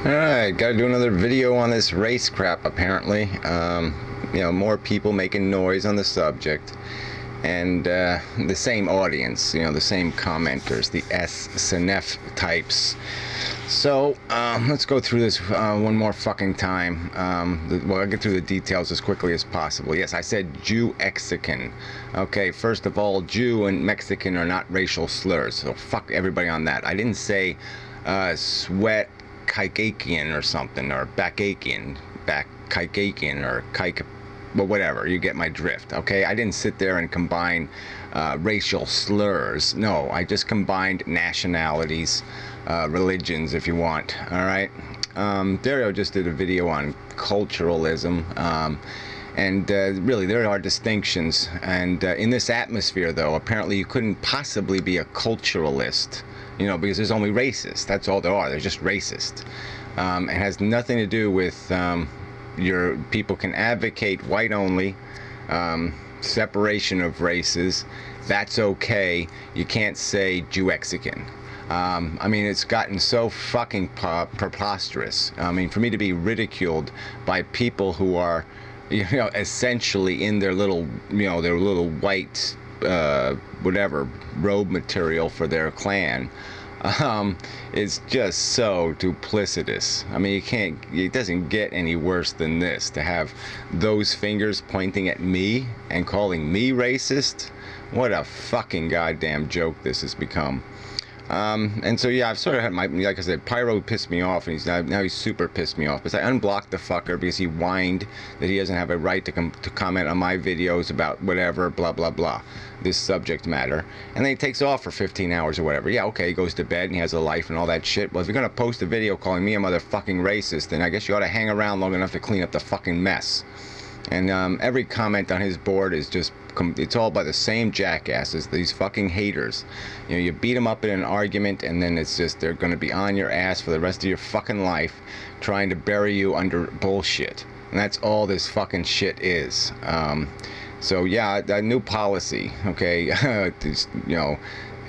Alright, gotta do another video on this race crap, apparently. You know, more people making noise on the subject. And the same audience, you know, the same commenters, the SNF types. So, let's go through this one more fucking time. Well, I'll get through the details as quickly as possible. Yes, I said Jew-Mexican. Okay, first of all, Jew and Mexican are not racial slurs, so fuck everybody on that. I didn't say sweat Kaikakian or something, or Backakian, or Kaik, well, whatever, you get my drift, okay? I didn't sit there and combine racial slurs. No, I just combined nationalities, religions, if you want, all right? Dario just did a video on culturalism, and really, there are distinctions, and in this atmosphere, though, apparently you couldn't possibly be a culturalist, you know, because there's only racists. That's all there are. They're just racist. It has nothing to do with your people can advocate white only, separation of races. That's okay. You can't say Jew-Mexican. I mean, it's gotten so fucking preposterous. I mean, for me to be ridiculed by people who are, you know, essentially in their little, you know, their little white whatever robe material for their clan, it's just so duplicitous. I mean, it doesn't get any worse than this, to have those fingers pointing at me and calling me racist. What a fucking goddamn joke this has become. And so yeah, I've sort of had my, like I said, Pyro pissed me off, and now he's super pissed me off because I unblocked the fucker because he whined that he doesn't have a right to comment on my videos about whatever, blah blah blah, this subject matter, and then he takes off for 15 hours or whatever. Yeah, okay, he goes to bed and he has a life and all that shit. Well, if you're gonna post a video calling me a motherfucking racist, then I guess you ought to hang around long enough to clean up the fucking mess. And every comment on his board is just, it's all by the same jackasses, these fucking haters. You know, you beat them up in an argument, and then it's just, they're going to be on your ass for the rest of your fucking life, trying to bury you under bullshit. And that's all this fucking shit is. So yeah, a new policy, okay? Just, you know,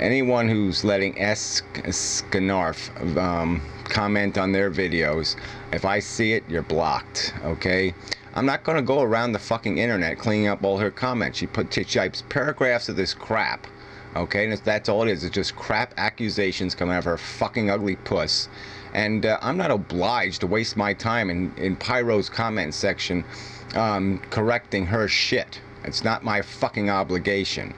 anyone who's letting Skanarf comment on their videos, if I see it, you're blocked, okay? I'm not going to go around the fucking internet cleaning up all her comments. She types paragraphs of this crap, okay? And that's all it is. It's just crap accusations coming out of her fucking ugly puss. And I'm not obliged to waste my time in Pyro's comment section correcting her shit. It's not my fucking obligation.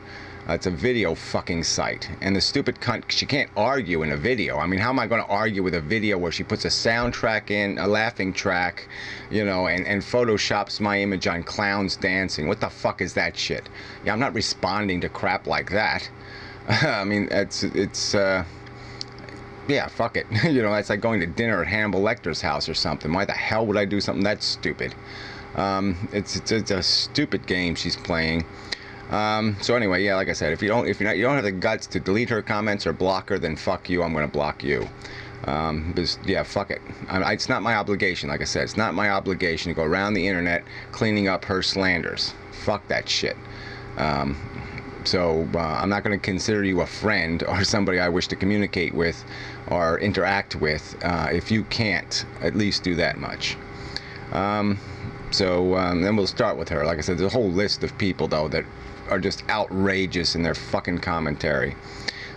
It's a video fucking site, and the stupid cunt, she can't argue in a video. I mean, how am I going to argue with a video where she puts a soundtrack in, a laughing track, you know, and photoshops my image on clowns dancing? What the fuck is that shit? Yeah, I'm not responding to crap like that. I mean, it's yeah, fuck it. You know, it's like going to dinner at Hannibal Lecter's house or something. Why the hell would I do something that stupid? It's a stupid game she's playing. So anyway, yeah, like I said, if you don't have the guts to delete her comments or block her, then fuck you. I'm gonna block you. Because, yeah, fuck it. It's not my obligation. Like I said, it's not my obligation to go around the internet cleaning up her slanders. Fuck that shit. So I'm not going to consider you a friend or somebody I wish to communicate with or interact with if you can't at least do that much. So then we'll start with her. Like I said, there's a whole list of people, though, that are just outrageous in their fucking commentary.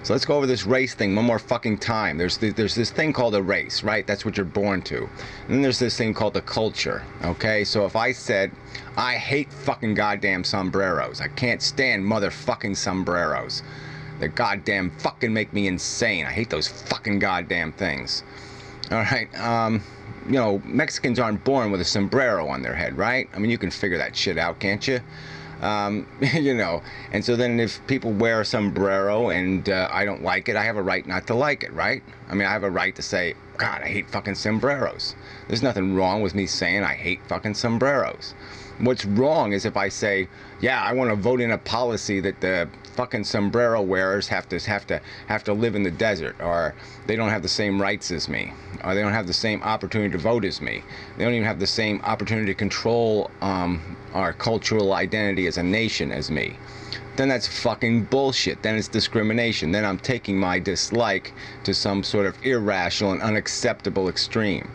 So let's go over this race thing one more fucking time. There's this thing called a race, right? That's what you're born to. And then there's this thing called the culture, okay? So if I said, I hate fucking goddamn sombreros. I can't stand motherfucking sombreros. They goddamn fucking make me insane. I hate those fucking goddamn things. All right, you know, Mexicans aren't born with a sombrero on their head, right? I mean, you can figure that shit out, can't you? You know, and so then if people wear a sombrero and I don't like it, I have a right not to like it, right? I mean, I have a right to say, God, I hate fucking sombreros. There's nothing wrong with me saying I hate fucking sombreros. What's wrong is if I say, yeah, I want to vote in a policy that the fucking sombrero wearers have to live in the desert, or they don't have the same rights as me, or they don't have the same opportunity to vote as me. They don't even have the same opportunity to control our cultural identity as a nation as me. then that's fucking bullshit. Then it's discrimination. Then I'm taking my dislike to some sort of irrational and unacceptable extreme.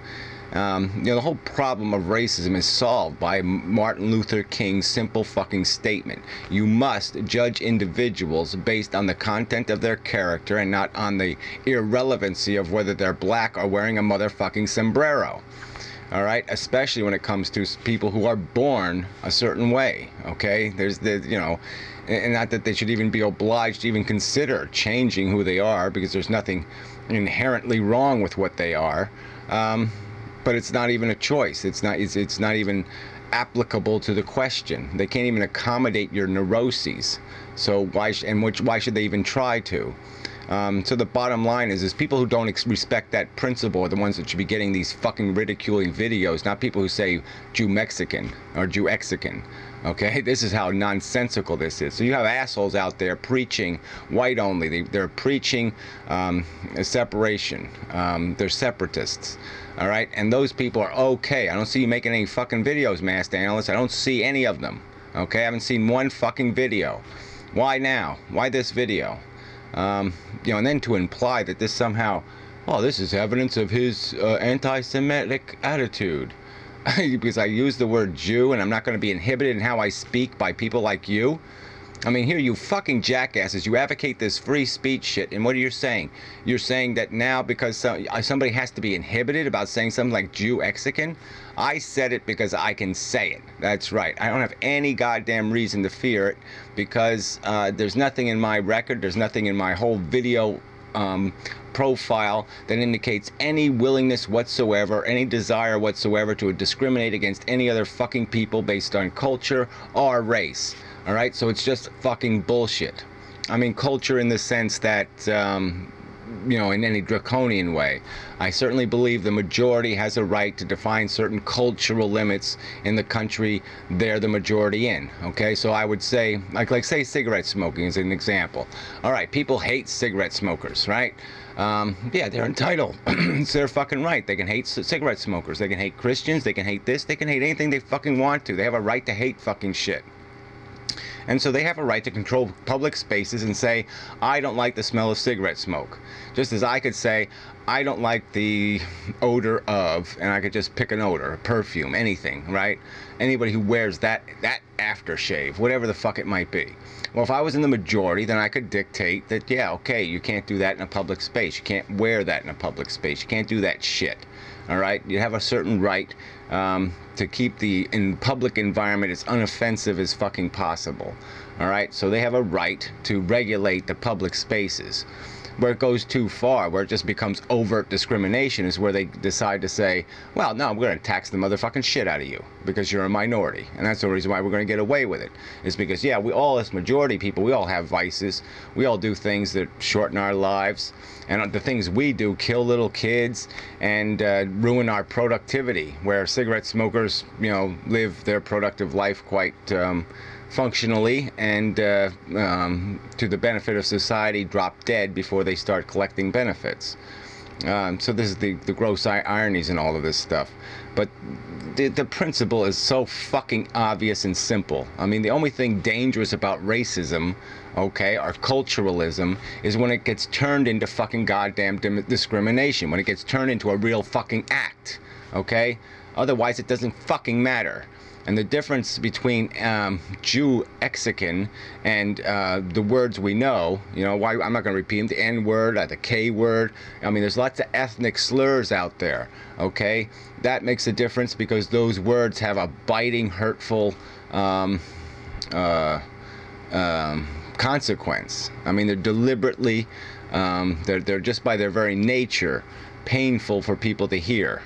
The whole problem of racism is solved by Martin Luther King's simple fucking statement. You must judge individuals based on the content of their character and not on the irrelevancy of whether they're black or wearing a motherfucking sombrero. Alright? Especially when it comes to people who are born a certain way. Okay? There's the, and not that they should even be obliged to even consider changing who they are, because there's nothing inherently wrong with what they are. But it's not even a choice. It's not even applicable to the question. They can't even accommodate your neuroses. So why should they even try to? So the bottom line is people who don't respect that principle are the ones that should be getting these fucking ridiculing videos, not people who say Jew Mexican or Jew Exican. Okay, this is how nonsensical this is. So you have assholes out there preaching white only. They're preaching separation. They're separatists. All right, and those people are okay. I don't see you making any fucking videos, Master Analyst. I don't see any of them. Okay, I haven't seen one fucking video. Why now? Why this video? And then to imply that this somehow, oh, this is evidence of his anti-Semitic attitude. Because I use the word Jew and I'm not going to be inhibited in how I speak by people like you. I mean, here, you fucking jackasses, you advocate this free speech shit, and what are you saying? You're saying that now because somebody has to be inhibited about saying something like Jew Exican? I said it because I can say it. That's right. I don't have any goddamn reason to fear it, because there's nothing in my record, there's nothing in my whole video profile that indicates any willingness whatsoever, any desire whatsoever to discriminate against any other fucking people based on culture or race. Alright, so it's just fucking bullshit. I mean, culture in the sense that, in any draconian way. I certainly believe the majority has a right to define certain cultural limits in the country they're the majority in. Okay, so I would say, like say cigarette smoking is an example. Alright, people hate cigarette smokers, right? Yeah, they're entitled. It's their fucking right. They can hate cigarette smokers. They can hate Christians. They can hate this. They can hate anything they fucking want to. They have a right to hate fucking shit. And so they have a right to control public spaces and say, I don't like the smell of cigarette smoke. Just as I could say, I don't like the odor of, and I could just pick an odor, a perfume, anything, right? Anybody who wears that aftershave, whatever the fuck it might be. Well, if I was in the majority, then I could dictate that, yeah, okay, you can't do that in a public space. You can't wear that in a public space. You can't do that shit. All right? You have a certain right to keep the public environment as unoffensive as fucking possible. All right? So they have a right to regulate the public spaces. Where it goes too far, where it just becomes overt discrimination, is where they decide to say, well, no, we're going to tax the motherfucking shit out of you because you're a minority. And that's the reason why we're going to get away with it. Is because, yeah, we all, as majority people, we all have vices. We all do things that shorten our lives. And the things we do kill little kids and ruin our productivity, where cigarette smokers, live their productive life quite functionally and to the benefit of society, drop dead before they start collecting benefits. So this is the gross ironies in all of this stuff. But the principle is so fucking obvious and simple. I mean, the only thing dangerous about racism, okay, or culturalism, is when it gets turned into fucking goddamn discrimination, when it gets turned into a real fucking act, okay? Otherwise, it doesn't fucking matter. And the difference between Jew Exican and the words we know, why I'm not going to repeat them, the N word, the K word. I mean, there's lots of ethnic slurs out there, okay? That makes a difference because those words have a biting, hurtful consequence. I mean, they're deliberately, they're just by their very nature painful for people to hear.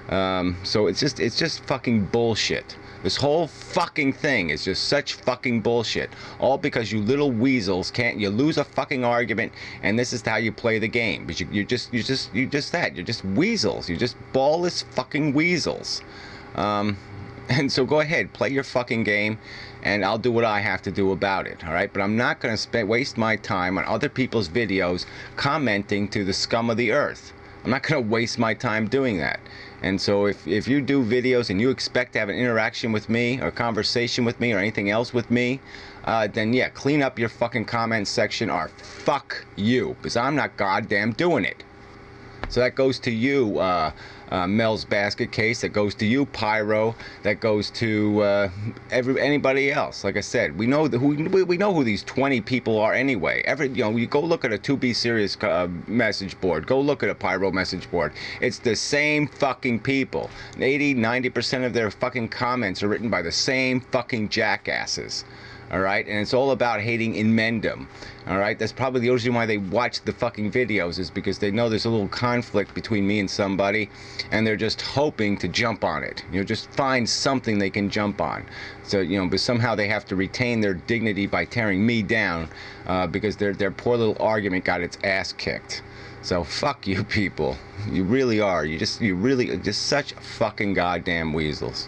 So it's just fucking bullshit. This whole fucking thing is just such fucking bullshit. All because you little weasels you lose a fucking argument, and this is how you play the game. But you're just that. You're just weasels. You're just ballless fucking weasels. And so go ahead, play your fucking game, and I'll do what I have to do about it, alright? But I'm not going to waste my time on other people's videos commenting to the scum of the earth. I'm not going to waste my time doing that. And so if you do videos and you expect to have an interaction with me or conversation with me or anything else with me, then yeah, clean up your fucking comment section, or fuck you, because I'm not goddamn doing it. So that goes to you, Mel's Basket Case. That goes to you, Pyro. That goes to anybody else. Like I said, we know who these 20 people are anyway. You go look at a 2B Serious message board. Go look at a Pyro message board. It's the same fucking people. 80-90% of their fucking comments are written by the same fucking jackasses. Alright, and it's all about hating inmendum. Alright, that's probably the reason why they watch the fucking videos, is because they know there's a little conflict between me and somebody, and they're just hoping to jump on it. Just find something they can jump on. So, but somehow they have to retain their dignity by tearing me down, because their poor little argument got its ass kicked. So fuck you people. You really are. You're just such fucking goddamn weasels.